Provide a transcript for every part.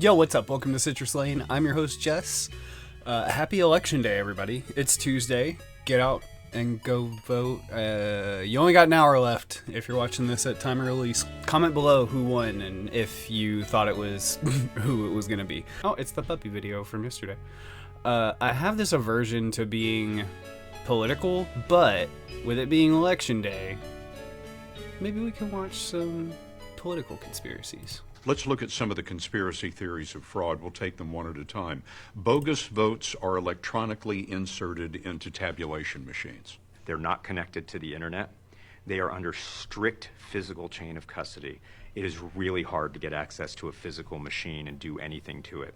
Yo, what's up? Welcome to Citrus Lane. I'm your host, Jess. Happy Election Day, everybody. It's Tuesday. Get out and go vote. You only got an hour left if you're watching this at time of release. Comment below who won and if you thought it was who it was going to be. Oh, it's the puppy video from yesterday. I have this aversion to being political, but with it being Election Day, maybe we can watch some political conspiracies. Let's look at some of the conspiracy theories of fraud. We'll take them one at a time. Bogus votes are electronically inserted into tabulation machines. They're not connected to the internet. They are under strict physical chain of custody. It is really hard to get access to a physical machine and do anything to it.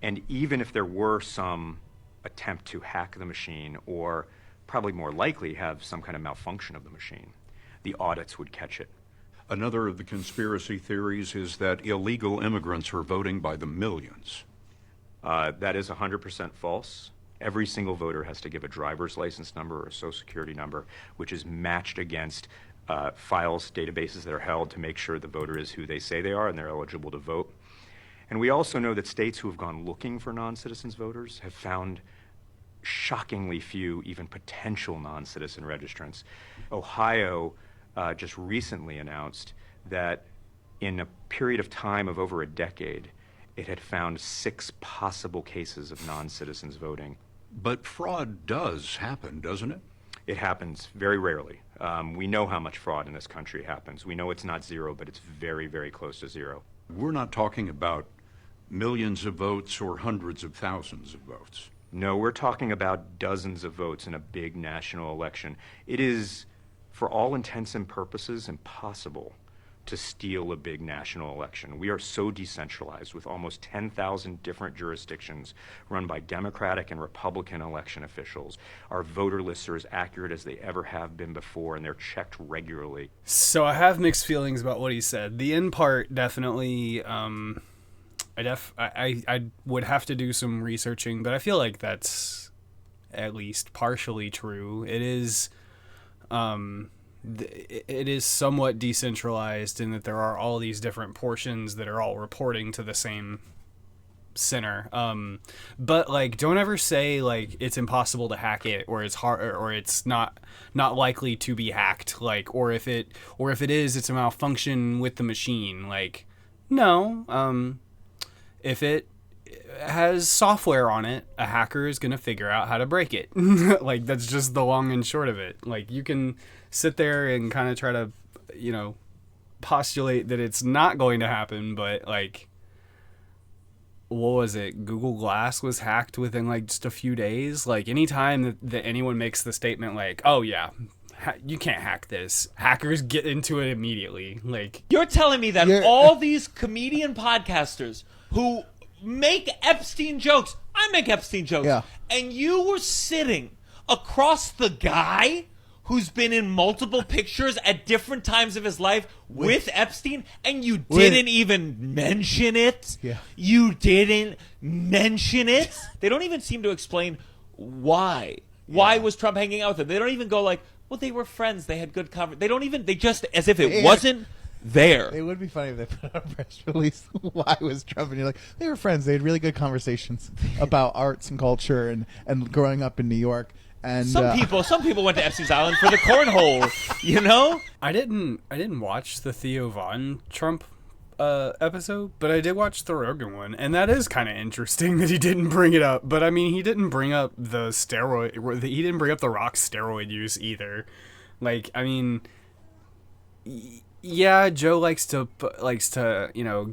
And even if there were some attempt to hack the machine, or probably more likely have some kind of malfunction of the machine, the audits would catch it. Another of the conspiracy theories is that illegal immigrants are voting by the millions. That is 100% false. Every single voter has to give a driver's license number or a social security number, which is matched against files, databases that are held to make sure the voter is who they say they are and they're eligible to vote. And we also know that states who have gone looking for non-citizens voters have found shockingly few even potential non-citizen registrants. Ohio just recently announced that in a period of time of over a decade, it had found 6 possible cases of non-citizens voting. But fraud does happen, doesn't it? It happens very rarely. We know how much fraud in this country happens. We know it's not zero, but it's very, very close to zero. We're not talking about millions of votes or hundreds of thousands of votes. No, we're talking about dozens of votes in a big national election. It is, for all intents and purposes, impossible to steal a big national election. We are so decentralized with almost 10,000 different jurisdictions run by Democratic and Republican election officials. Our voter lists are as accurate as they ever have been before, and they're checked regularly. So I have mixed feelings about what he said. The end part definitely, I would have to do some researching, but I feel like that's at least partially true. It is somewhat decentralized in that there are all these different portions that are all reporting to the same center. But like, don't ever say like it's impossible to hack it, or it's hard, or it's not likely to be hacked. Like, or if it is, it's a malfunction with the machine. Like, no. If it has software on it, a hacker is going to figure out how to break it. Like, that's just the long and short of it. Like, you can sit there and kind of try to, postulate that it's not going to happen, but like, what was it? Google Glass was hacked within like just a few days. Like, anytime that anyone makes the statement like, oh yeah, you can't hack this, hackers get into it immediately. Like, you're telling me that all these comedian podcasters who make Epstein jokes, I make Epstein jokes, and you were sitting across the guy who's been in multiple pictures at different times of his life with Epstein, and you didn't even mention it? Yeah. You didn't mention it? They don't even seem to explain why. Why was Trump hanging out with him? They don't even go like, well, they were friends, they had good conversation. They just, as if it wasn't there. It would be funny if they put out a press release. Why was Trump? And you're like, they were friends. They had really good conversations about arts and culture and growing up in New York. And some people went to Epstein's Island for the cornhole. You know, I didn't watch the Theo Von Trump episode, but I did watch the Rogan one, and that is kind of interesting that he didn't bring it up. But I mean, he didn't bring up the steroid. He didn't bring up the Rock steroid use either. Like, I mean. Yeah, Joe likes to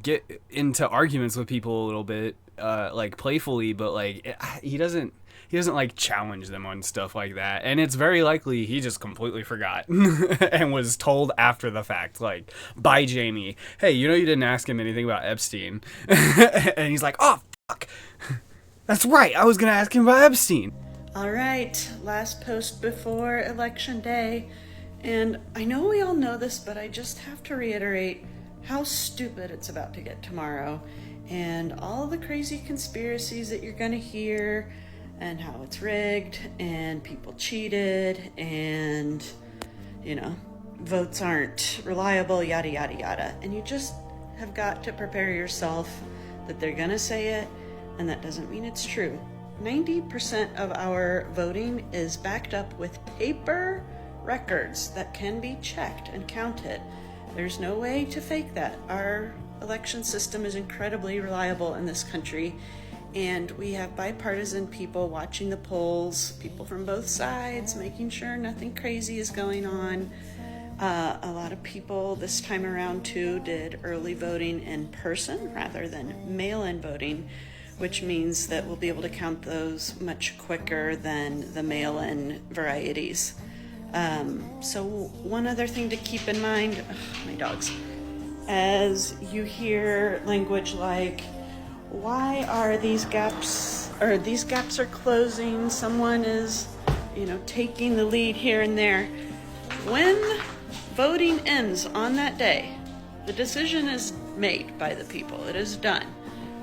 get into arguments with people a little bit, like playfully, but like he doesn't like challenge them on stuff like that. And it's very likely he just completely forgot and was told after the fact, like, by Jamie, hey, you didn't ask him anything about Epstein. And he's like, oh, fuck, that's right, I was gonna ask him about Epstein. All right, last post before Election Day. And I know we all know this, but I just have to reiterate how stupid it's about to get tomorrow, and all the crazy conspiracies that you're going to hear, and how it's rigged, and people cheated, and, votes aren't reliable, yada, yada, yada. And you just have got to prepare yourself that they're gonna say it, and that doesn't mean it's true. 90% of our voting is backed up with paper records that can be checked and counted. There's no way to fake that. Our election system is incredibly reliable in this country, and we have bipartisan people watching the polls, people from both sides, making sure nothing crazy is going on. A lot of people this time around too did early voting in person rather than mail-in voting, which means that we'll be able to count those much quicker than the mail-in varieties. So one other thing to keep in mind, my dogs, as you hear language like, why are these gaps are closing, someone is, taking the lead here and there. When voting ends on that day, the decision is made by the people. It is done.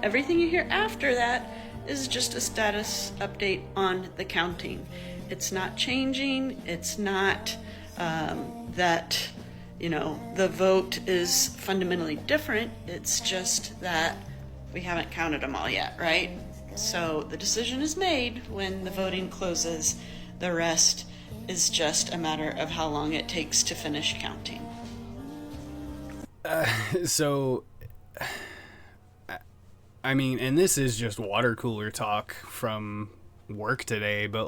Everything you hear after that is just a status update on the counting. It's not changing. It's not that, the vote is fundamentally different. It's just that we haven't counted them all yet, right? So the decision is made when the voting closes. The rest is just a matter of how long it takes to finish counting. And this is just water cooler talk from work today, but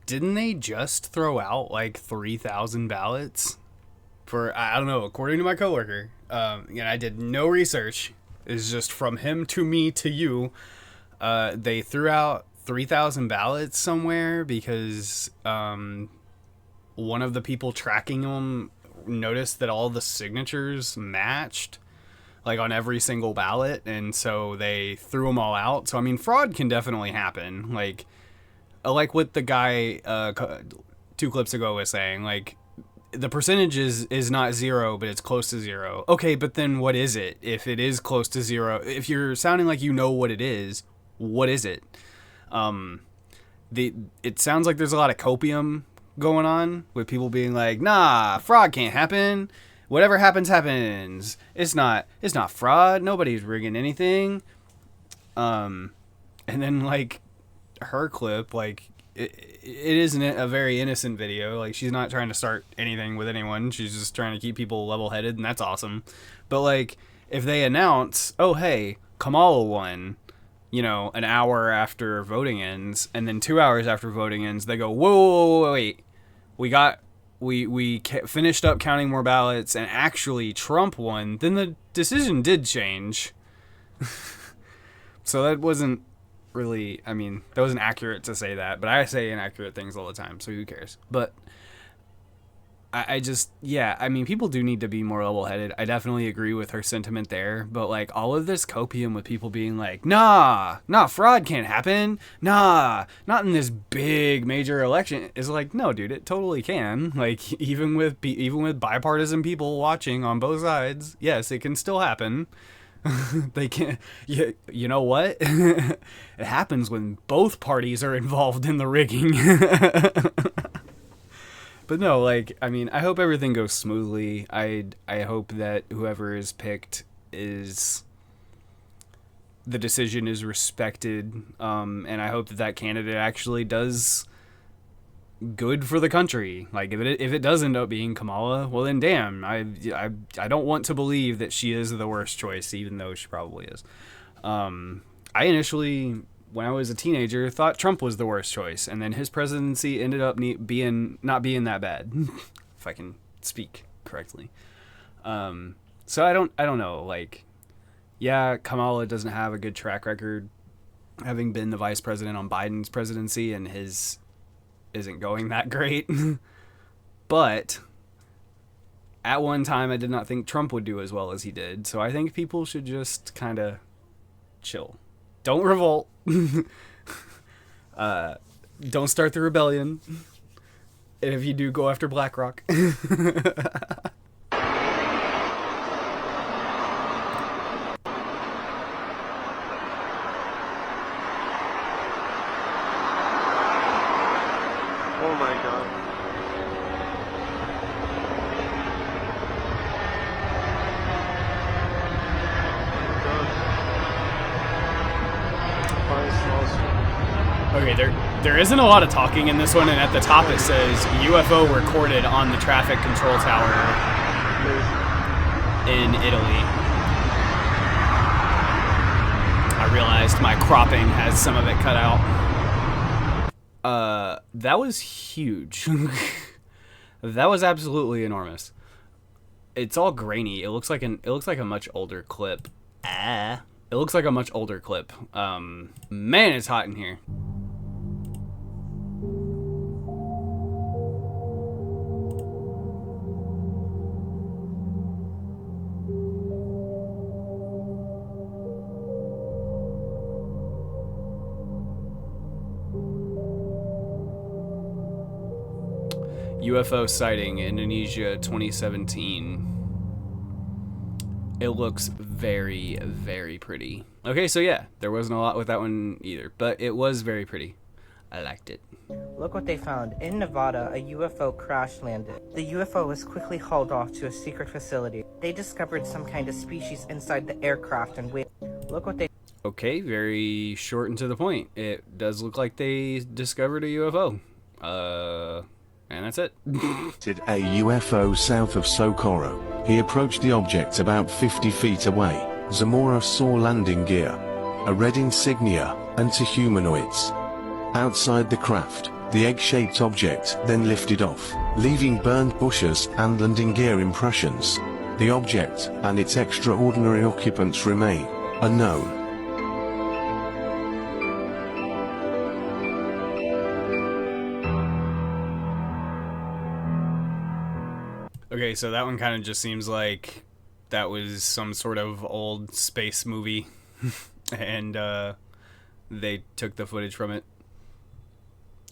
didn't they just throw out 3,000 ballots for, I don't know, according to my coworker, I did no research, it's just from him to me to you, they threw out 3,000 ballots somewhere because one of the people tracking them noticed that all the signatures matched on every single ballot, and so they threw them all out. So fraud can definitely happen, like what the guy 2 clips ago was saying, the percentage is not 0, but it's close to 0. Okay, but then what is it? If it is close to 0, if you're sounding like you know what it is, what is it? It sounds like there's a lot of copium going on with people being like, nah, fraud can't happen. Whatever happens, happens. It's not fraud. Nobody's rigging anything. And then her clip, it isn't a very innocent video. She's not trying to start anything with anyone. She's just trying to keep people level-headed, and that's awesome. But if they announce, oh hey, Kamala won, an hour after voting ends, and then 2 hours after voting ends, they go, whoa, wait, we finished up counting more ballots, and actually Trump won, then the decision did change. So that wasn't really, that wasn't accurate to say that, but I say inaccurate things all the time, so who cares? But I just, people do need to be more level-headed. I definitely agree with her sentiment there, but all of this copium with people being like, nah, fraud can't happen, nah, not in this big major election, is no, dude, it totally can. Even with bipartisan people watching on both sides, yes, it can still happen. They can't. You know what? It happens when both parties are involved in the rigging. But no, I hope everything goes smoothly. I hope that whoever is picked the decision is respected, and I hope that candidate actually does good for the country. If it does end up being Kamala, well then damn, I don't want to believe that she is the worst choice, even though she probably is. I initially, when I was a teenager, thought Trump was the worst choice, and then his presidency ended up not being that bad, if I can speak correctly. So I don't know. Kamala doesn't have a good track record, having been the vice president on Biden's presidency, and his isn't going that great. But at one time, I did not think Trump would do as well as he did. So I think people should just kind of chill. Don't revolt. Don't start the rebellion. And if you do, go after BlackRock. Oh my god. Okay, there isn't a lot of talking in this one, and at the top it says UFO recorded on the traffic control tower in Italy. I realized my cropping has some of it cut out. That was huge. That was absolutely enormous. It's all grainy. It looks like a much older clip. It looks like a much older clip. Man, it's hot in here. UFO sighting, Indonesia 2017. It looks very, very pretty. Okay, so yeah, there wasn't a lot with that one either, but it was very pretty. I liked it. Look what they found. In Nevada, a UFO crash landed. The UFO was quickly hauled off to a secret facility. They discovered some kind of species inside the aircraft and look what they... Okay, very short and to the point. It does look like they discovered a UFO. And that's it. Did a UFO south of Socorro. He approached the object about 50 feet away. Zamora saw landing gear, a red insignia, and two humanoids. Outside the craft, the egg-shaped object then lifted off, leaving burned bushes and landing gear impressions. The object and its extraordinary occupants remain unknown. Okay, so that one kind of just seems like that was some sort of old space movie, and they took the footage from it.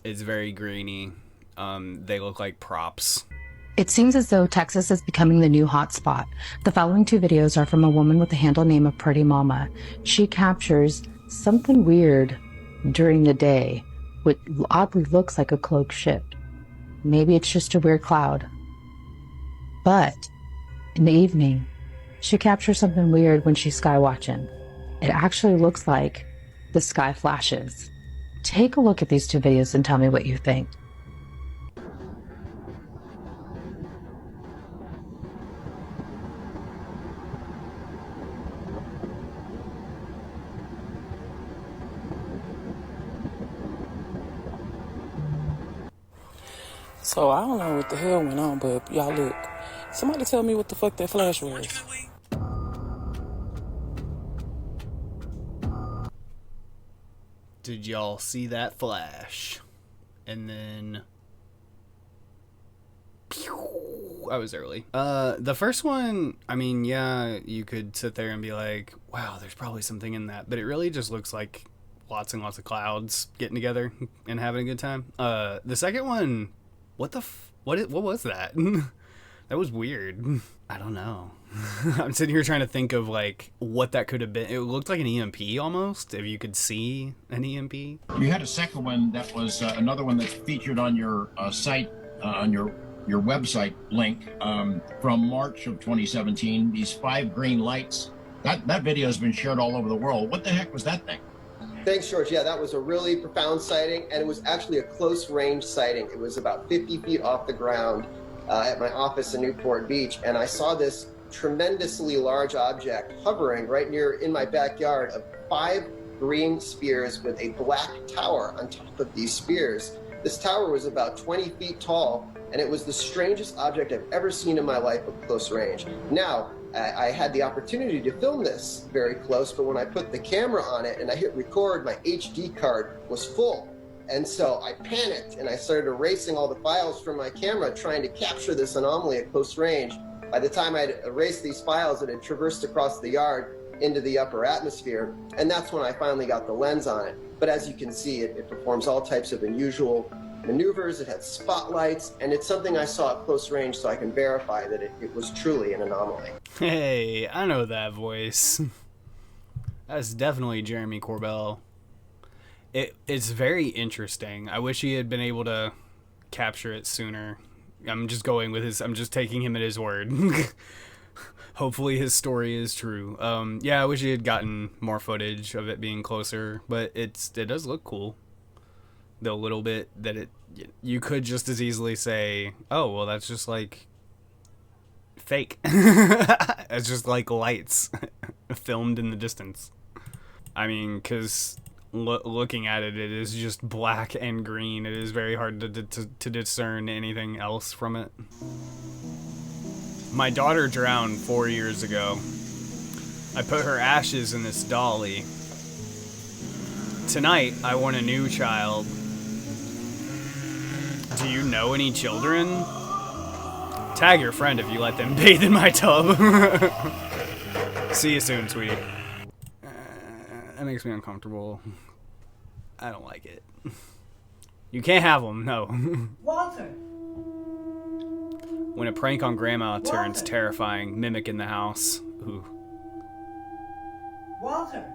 It's very grainy. They look like props. It seems as though Texas is becoming the new hotspot. The following two videos are from a woman with the handle name of Pretty Mama. She captures something weird during the day, which oddly looks like a cloaked ship. Maybe it's just a weird cloud. But in the evening, she captures something weird when she's sky watching. It actually looks like the sky flashes. Take a look at these two videos and tell me what you think. So I don't know what the hell went on, but y'all look. Somebody tell me what the fuck that flash was. Did y'all see that flash? And then... I was early. The first one, I mean, yeah, you could sit there and be like, wow, there's probably something in that. But it really just looks like lots and lots of clouds getting together and having a good time. The second one, what was that? That was weird. I don't know. I'm sitting here trying to think of like what that could have been. It looked like an EMP almost, if you could see an EMP. You had a second one that was another one that's featured on your site, on your website link from March of 2017. These 5 green lights. That video has been shared all over the world. What the heck was that thing? Thanks, George. Yeah, that was a really profound sighting, and it was actually a close range sighting. It was about 50 feet off the ground at my office in Newport Beach, and I saw this tremendously large object hovering right in my backyard of 5 green spears with a black tower on top of these spears. This tower was about 20 feet tall, and it was the strangest object I've ever seen in my life at close range. Now, I had the opportunity to film this very close, but when I put the camera on it and I hit record, my HD card was full. And so I panicked and I started erasing all the files from my camera trying to capture this anomaly at close range. By the time I'd erased these files, it had traversed across the yard into the upper atmosphere, and that's when I finally got the lens on it. But as you can see, it performs all types of unusual maneuvers, it had spotlights, and it's something I saw at close range, so I can verify that it was truly an anomaly. Hey, I know that voice. That's definitely Jeremy Corbell. It's very interesting. I wish he had been able to capture it sooner. I'm just taking him at his word. Hopefully his story is true. Yeah, I wish he had gotten more footage of it being closer, but it does look cool. the little bit that you could just as easily say, oh, well, that's just like fake. It's just like lights filmed in the distance. I mean, because looking at it, it is just black and green. It is very hard to discern anything else from it. My daughter drowned 4 years ago. I put her ashes in this dolly. Tonight, I want a new child. Do you know any children? Tag your friend if you let them bathe in my tub. See you soon, sweetie. That makes me uncomfortable. I don't like it. You can't have them, no. Walter! When a prank on Grandma turns terrifying, mimic in the house. Ooh. Walter!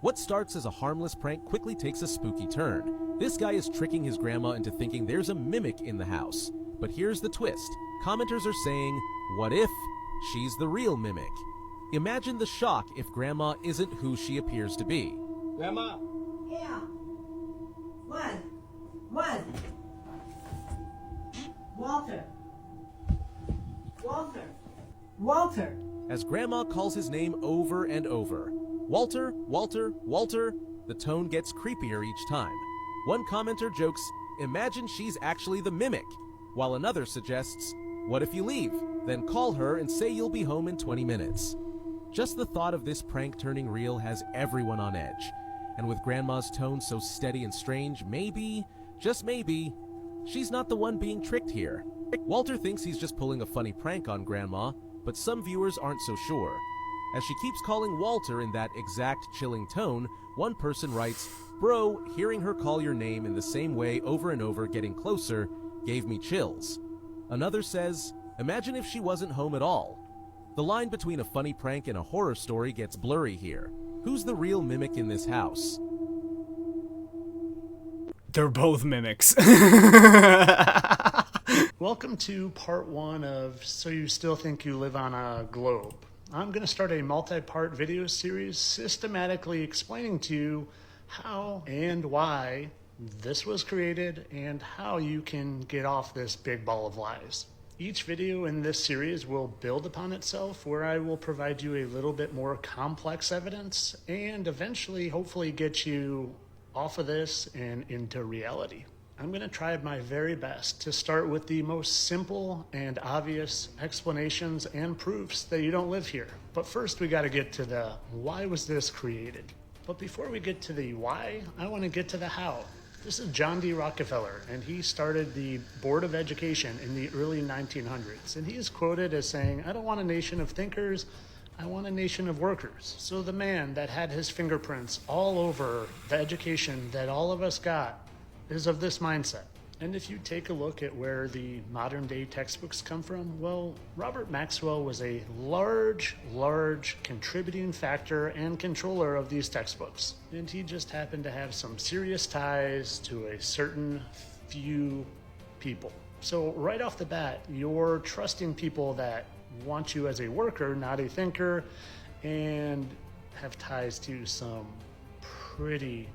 What starts as a harmless prank quickly takes a spooky turn. This guy is tricking his grandma into thinking there's a mimic in the house. But here's the twist. Commenters are saying, what if she's the real mimic? Imagine the shock if Grandma isn't who she appears to be. Grandma? Yeah. What? What? Walter. Walter. Walter. As Grandma calls his name over and over. Walter, Walter, Walter. The tone gets creepier each time. One commenter jokes, imagine she's actually the mimic. While another suggests, what if you leave? Then call her and say you'll be home in 20 minutes. Just the thought of this prank turning real has everyone on edge. And with Grandma's tone so steady and strange, maybe, just maybe, she's not the one being tricked here. Walter thinks he's just pulling a funny prank on Grandma, but some viewers aren't so sure. As she keeps calling Walter in that exact chilling tone, one person writes, bro, hearing her call your name in the same way over and over, getting closer, gave me chills. Another says, imagine if she wasn't home at all. The line between a funny prank and a horror story gets blurry here. Who's the real mimic in this house? They're both mimics. Welcome to part 1 of So You Still Think You Live on a Globe. I'm going to start a multi-part video series systematically explaining to you how and why this was created and how you can get off this big ball of lies. Each video in this series will build upon itself, where I will provide you a little bit more complex evidence and eventually hopefully get you off of this and into reality. I'm going to try my very best to start with the most simple and obvious explanations and proofs that you don't live here. But first we got to get to the why was this created? But before we get to the why, I want to get to the how. This is John D. Rockefeller, and he started the Board of Education in the early 1900s. And he is quoted as saying, I don't want a nation of thinkers, I want a nation of workers. So the man that had his fingerprints all over the education that all of us got is of this mindset. And if you take a look at where the modern day textbooks come from, well, Robert Maxwell was a large contributing factor and controller of these textbooks. And he just happened to have some serious ties to a certain few people. So right off the bat, you're trusting people that want you as a worker, not a thinker, and have ties to some pretty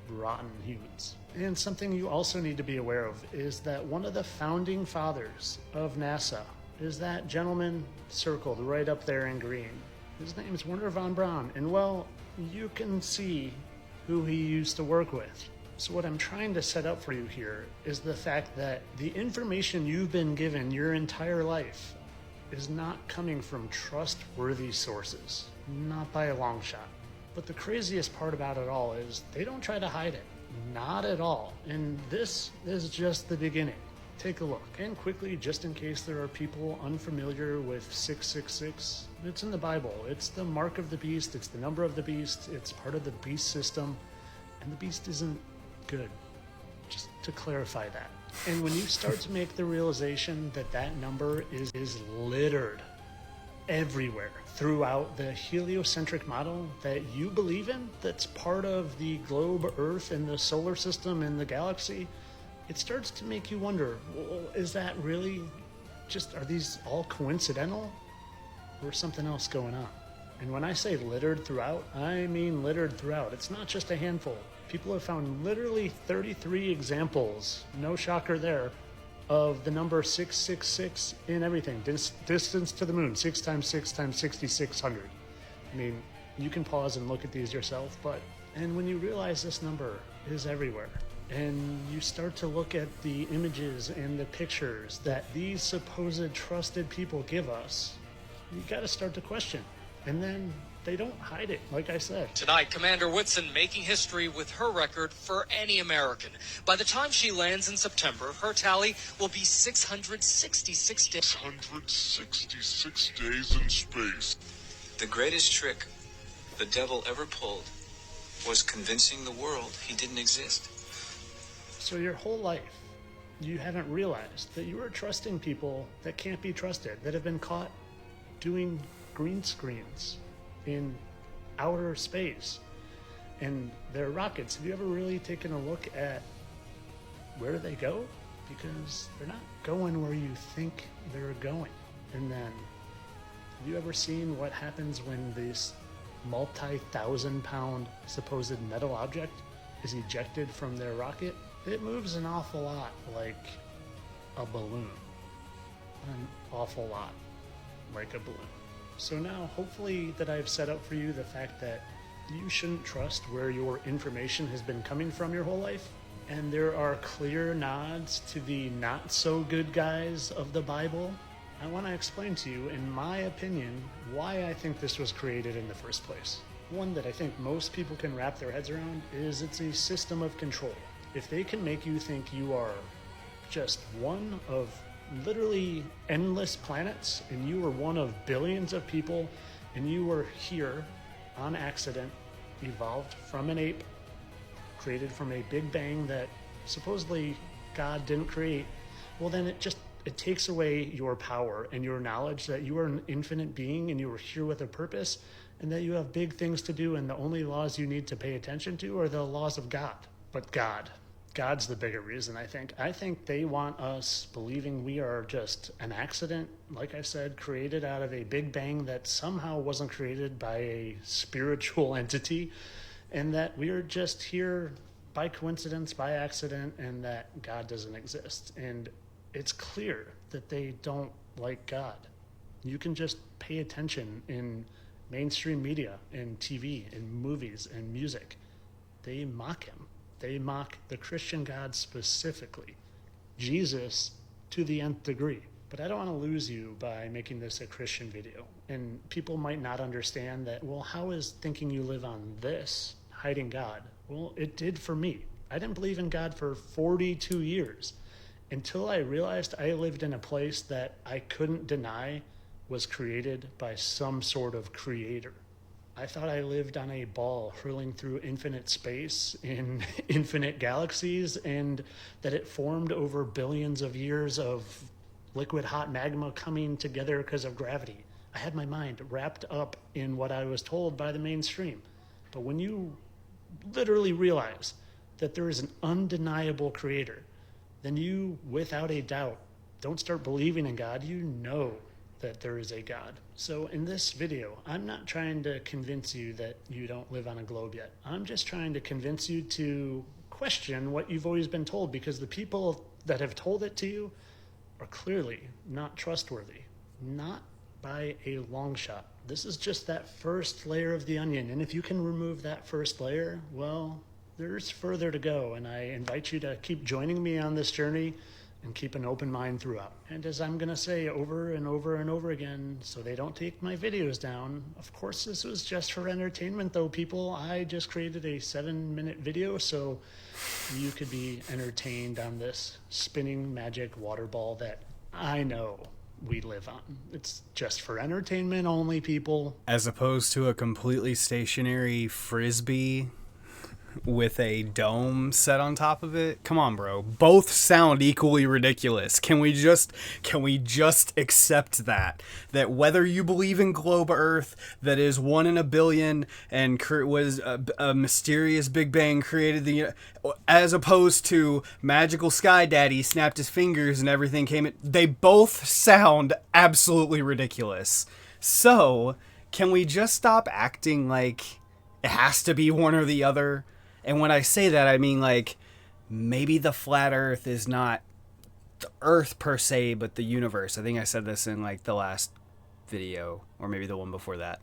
rotten humans. And something you also need to be aware of is that one of the founding fathers of NASA is that gentleman circled right up there in green. His name is Wernher von Braun, and well, you can see who he used to work with. So what I'm trying to set up for you here is the fact that the information you've been given your entire life is not coming from trustworthy sources, not by a long shot. But the craziest part about it all is they don't try to hide it. Not at all. And this is just the beginning. Take a look. And quickly, just in case there are people unfamiliar with 666, it's in the Bible. It's the mark of the beast. It's the number of the beast. It's part of the beast system. And the beast isn't good. Just to clarify that. And when you start to make the realization that that number is littered everywhere throughout the heliocentric model that you believe in, that's part of the globe, Earth, and the solar system and the galaxy, it starts to make you wonder, well, is that really just, are these all coincidental or something else going on? And when I say littered throughout, I mean littered throughout. It's not just a handful. People have found literally 33 examples, no shocker there, of the number 666 in everything. Distance to the moon, 6 times 6 times 6,600. I mean, you can pause and look at these yourself, and when you realize this number is everywhere, and you start to look at the images and the pictures that these supposed trusted people give us, you gotta start to question. And then they don't hide it, like I said. Tonight, Commander Whitson making history with her record for any American. By the time she lands in September, her tally will be 666 days. 666 days in space. The greatest trick the devil ever pulled was convincing the world he didn't exist. So your whole life, you haven't realized that you are trusting people that can't be trusted, that have been caught doing green screens in outer space and their rockets. Have you ever really taken a look at where they go? Because they're not going where you think they're going. And then, have you ever seen what happens when this multi-thousand-pound supposed metal object is ejected from their rocket? It moves an awful lot like a balloon. An awful lot like a balloon. So now, hopefully that I've set up for you the fact that you shouldn't trust where your information has been coming from your whole life. And there are clear nods to the not-so-good guys of the Bible. I want to explain to you, in my opinion, why I think this was created in the first place. One that I think most people can wrap their heads around is it's a system of control. If they can make you think you are just one of literally endless planets, and you were one of billions of people, and you were here on accident, evolved from an ape, created from a big bang that supposedly God didn't create, well then it takes away your power and your knowledge that you are an infinite being and you were here with a purpose, and that you have big things to do, and the only laws you need to pay attention to are the laws of God. But God's the bigger reason, I think. I think they want us believing we are just an accident, like I said, created out of a big bang that somehow wasn't created by a spiritual entity, and that we are just here by coincidence, by accident, and that God doesn't exist. And it's clear that they don't like God. You can just pay attention in mainstream media, in TV, in movies, and music. They mock him. They mock the Christian God specifically, Jesus to the nth degree. But I don't want to lose you by making this a Christian video. And people might not understand that, well, how is thinking you live on this hiding God? Well, it did for me. I didn't believe in God for 42 years until I realized I lived in a place that I couldn't deny was created by some sort of creator. I thought I lived on a ball hurling through infinite space in infinite galaxies, and that it formed over billions of years of liquid hot magma coming together because of gravity. I had my mind wrapped up in what I was told by the mainstream. But when you literally realize that there is an undeniable creator, then you, without a doubt, don't start believing in God. You know that there is a God. So in this video, I'm not trying to convince you that you don't live on a globe yet. I'm just trying to convince you to question what you've always been told, because the people that have told it to you are clearly not trustworthy. Not by a long shot. This is just that first layer of the onion, and if you can remove that first layer, well, there's further to go, and I invite you to keep joining me on this journey and keep an open mind throughout. And as I'm gonna say over and over and over again, so they don't take my videos down, of course this was just for entertainment though, people. I just created a 7-minute video so you could be entertained on this spinning magic water ball that I know we live on. It's just for entertainment only, people. As opposed to a completely stationary frisbee with a dome set on top of it. Come on, bro. Both sound equally ridiculous. Can we just accept that whether you believe in globe Earth that is 1 in a billion and was a mysterious Big Bang created the, as opposed to magical Sky Daddy snapped his fingers and everything came in, they both sound absolutely ridiculous. So can we just stop acting like it has to be one or the other? And when I say that, I mean, like, maybe the flat Earth is not the Earth per se, but the universe. I think I said this in, like, the last video, or maybe the one before that.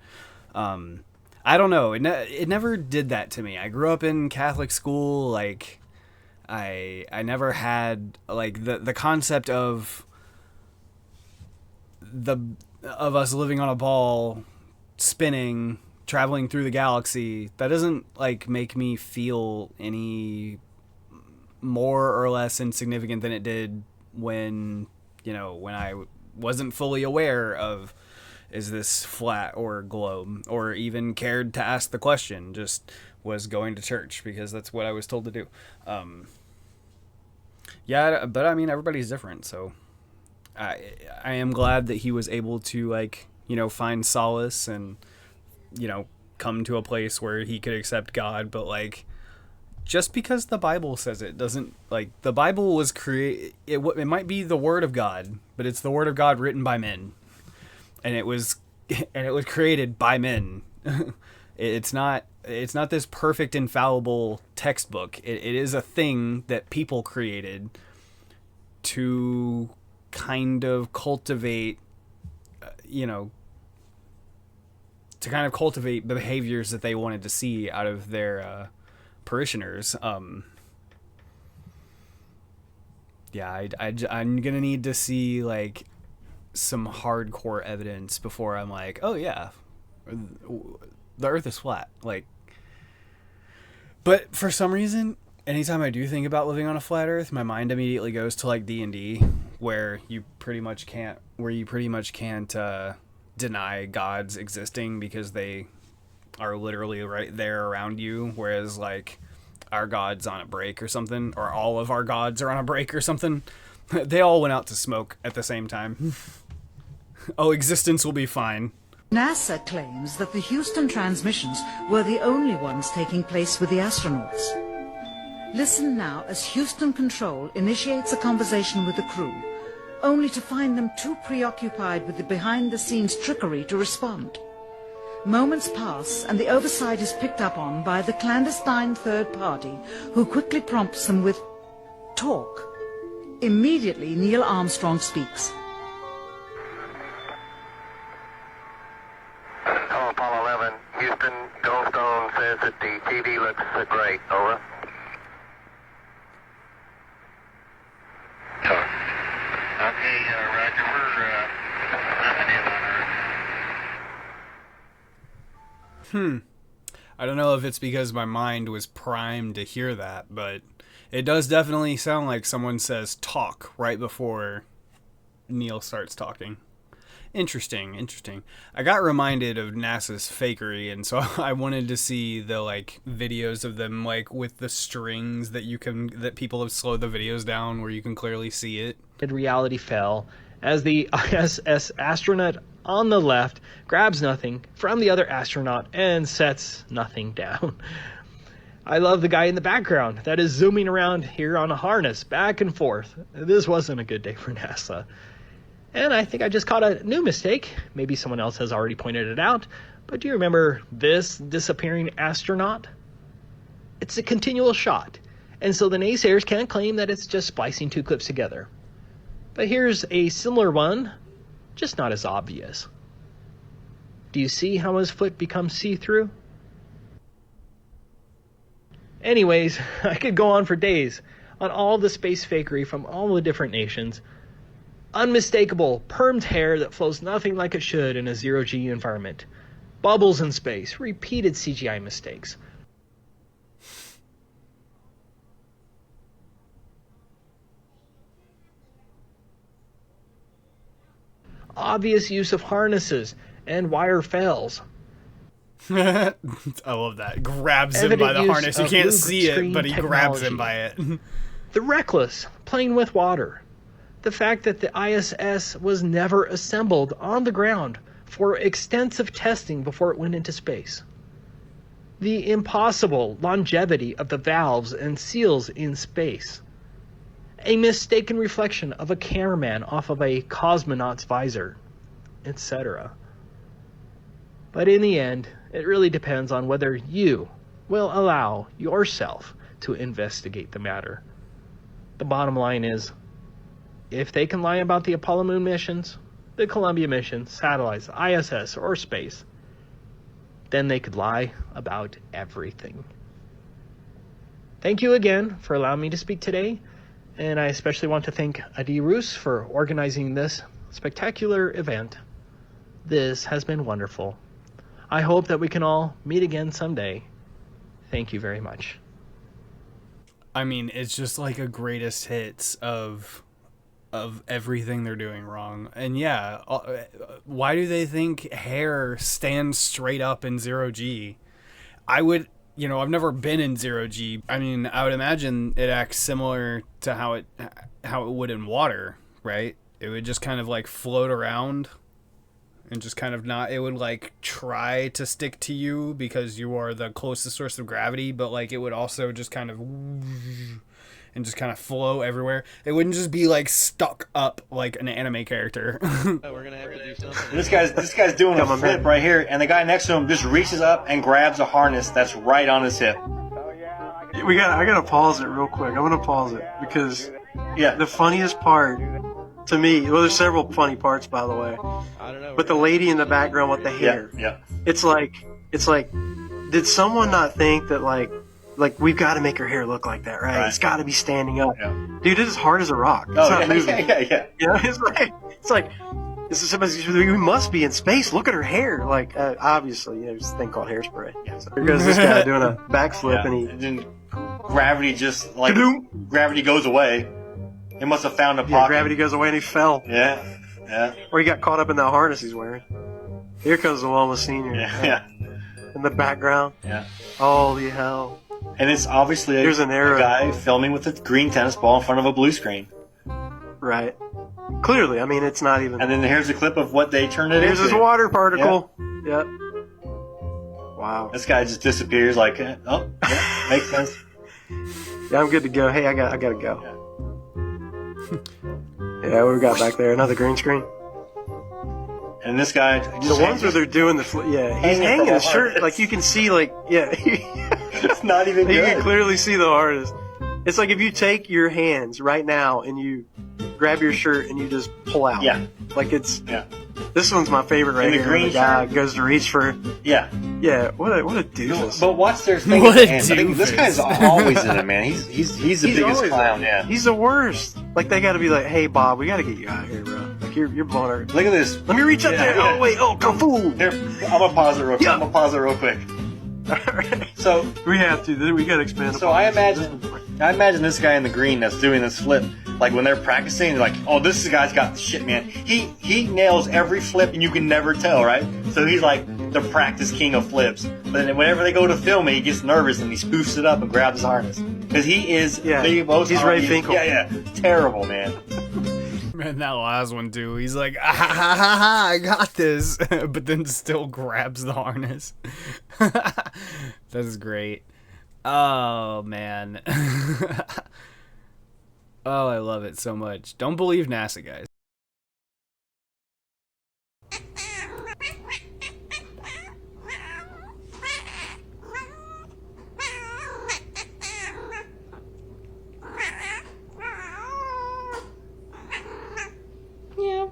I don't know. It never did that to me. I grew up in Catholic school. Like, I never had, like, the concept of us living on a ball, spinning, traveling through the galaxy. That doesn't, like, make me feel any more or less insignificant than it did when I wasn't fully aware of, is this flat or globe, or even cared to ask the question, just was going to church because that's what I was told to do. Yeah, but I mean, everybody's different, so I am glad that he was able to, like, find solace and, come to a place where he could accept God. But, like, just because the Bible says it doesn't, like, the Bible was it might be the Word of God, but it's the Word of God written by men, and it was created by men. It's not this perfect, infallible textbook. It is a thing that people created to kind of cultivate, behaviors that they wanted to see out of their parishioners. Yeah, I'm gonna need to see, like, some hardcore evidence before I'm like, oh yeah, the Earth is flat. Like, but for some reason, anytime I do think about living on a flat Earth, my mind immediately goes to, like, D&D, where you pretty much can't deny gods existing because they are literally right there around you. Whereas, like, our god's on a break or something, or all of our gods are on a break or something. They all went out to smoke at the same time. Oh, existence will be fine. NASA claims that the Houston transmissions were the only ones taking place with the astronauts. Listen now as Houston Control initiates a conversation with the crew, only to find them too preoccupied with the behind-the-scenes trickery to respond. Moments pass, and the oversight is picked up on by the clandestine third party, who quickly prompts them with talk. Immediately, Neil Armstrong speaks. Hello, Apollo 11. Houston, Goldstone says that the TV looks great. Over. Okay, Roger. We're nothing in on Earth. I don't know if it's because my mind was primed to hear that, but it does definitely sound like someone says talk right before Neil starts talking. Interesting. I got reminded of NASA's fakery, and so I wanted to see the, like, videos of them, like, with the strings that people have slowed the videos down where you can clearly see it. Reality fell as the ISS astronaut on the left grabs nothing from the other astronaut and sets nothing down. I love the guy in the background that is zooming around here on a harness back and forth. This wasn't a good day for NASA. And I think I just caught a new mistake. Maybe someone else has already pointed it out. But do you remember this disappearing astronaut? It's a continual shot. And so the naysayers can't claim that it's just splicing two clips together. But here's a similar one, just not as obvious. Do you see how his foot becomes see-through? Anyways, I could go on for days on all the space fakery from all the different nations. Unmistakable, permed hair that flows nothing like it should in a zero-G environment. Bubbles in space, repeated CGI mistakes. Obvious use of harnesses and wire fails. I love that. Grabs him by the harness. You can't see it, but he grabs him by it. The reckless, playing with water. The fact that the ISS was never assembled on the ground for extensive testing before it went into space. The impossible longevity of the valves and seals in space. A mistaken reflection of a cameraman off of a cosmonaut's visor, etc. But in the end, it really depends on whether you will allow yourself to investigate the matter. The bottom line is, if they can lie about the Apollo moon missions, the Columbia mission, satellites, ISS, or space, then they could lie about everything. Thank you again for allowing me to speak today, and I especially want to thank Adi Roos for organizing this spectacular event. This has been wonderful. I hope that we can all meet again someday. Thank you very much. I mean, it's just like a greatest hits of everything they're doing wrong. And yeah, why do they think hair stands straight up in 0G? I would, I've never been in 0G. I mean, I would imagine it acts similar to how it would in water, right? It would just kind of like float around and just kind of not, it would like try to stick to you because you are the closest source of gravity, but like it would also just kind of and just kind of flow everywhere. It wouldn't just be like stuck up like an anime character. We're gonna have to do something. This guy's doing a flip right here, and the guy next to him just reaches up and grabs a harness that's right on his hip. I gotta pause it real quick. I'm gonna pause it because the funniest part to me, well, there's several funny parts, by the way. I don't know. But the lady in the background with the hair, it's like, did someone not think that like we've got to make her hair look like that, right? It's got to be standing up, dude. It's as hard as a rock. It's not moving. It's like we must be in space. Look at her hair. Like obviously, there's a thing called hairspray. So there's this guy doing a backflip, and then gravity just like gravity goes away. He must have found a pocket. Gravity goes away and he fell. Yeah. Or he got caught up in that harness he's wearing. Here comes the Wilma Senior. In the background. Yeah. Holy hell. And it's obviously a guy filming with a green tennis ball in front of a blue screen. Right. Clearly, I mean, it's not even... And then here's a clip of what they turned it into. Here's his water particle. Yep. Wow. This guy just disappears like, makes sense. Yeah, I'm good to go. Hey, I gotta go. Yeah, what we got back there? Another green screen? And this guy... The ones where they're doing the... he's hanging his shirt. Like, you can see, like... It's not even good. You can clearly see the artist. It's like if you take your hands right now and you grab your shirt and you just pull out. Yeah. Like, it's... Yeah. This one's my favorite right here. Green the guy goes to reach for... Yeah. Yeah, what a doofus. But watch their thing. What a doofus. This guy's always in it, man. He's the biggest clown, He's the worst. Like, they gotta be like, hey, Bob, we gotta get you out of here, bro. Like, you're blowing our... Look at this. Let me reach up there. Oh, wait. Oh, kung fu. Here, I'm gonna pause it real quick. So we have to. We gotta expand. So I imagine this guy in the green that's doing this flip. Like when they're practicing, they're like, "Oh, this guy's got the shit, man. He nails every flip, and you can never tell, right?" So he's like the practice king of flips. But then whenever they go to film it, he gets nervous and he spoofs it up and grabs his harness because he is the most. He's Ray Finkel. Yeah, terrible, man. Man, that last one too. He's like, I got this, but then still grabs the harness. That's great. Oh man. Oh, I love it so much. Don't believe NASA, guys. Yeah.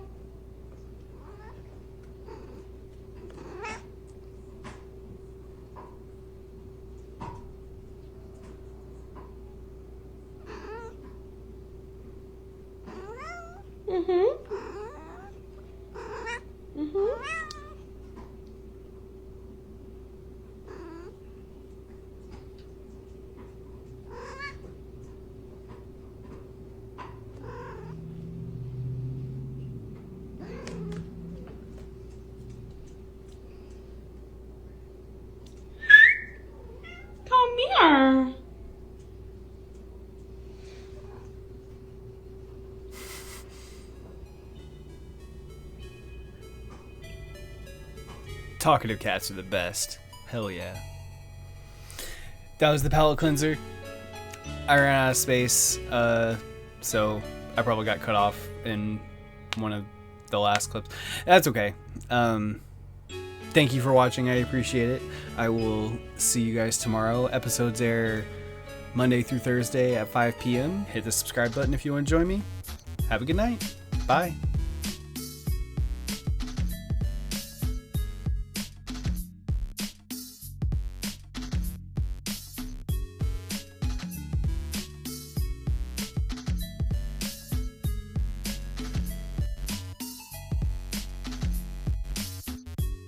Come here. Talkative cats are the best. Hell yeah. That was the palate cleanser. I ran out of space, so I probably got cut off in one of the last clips. That's okay. thank you for watching. I appreciate it. I will see you guys tomorrow. Episodes air Monday through Thursday at 5 p.m. Hit the subscribe button if you want to join me. Have a good night. Bye.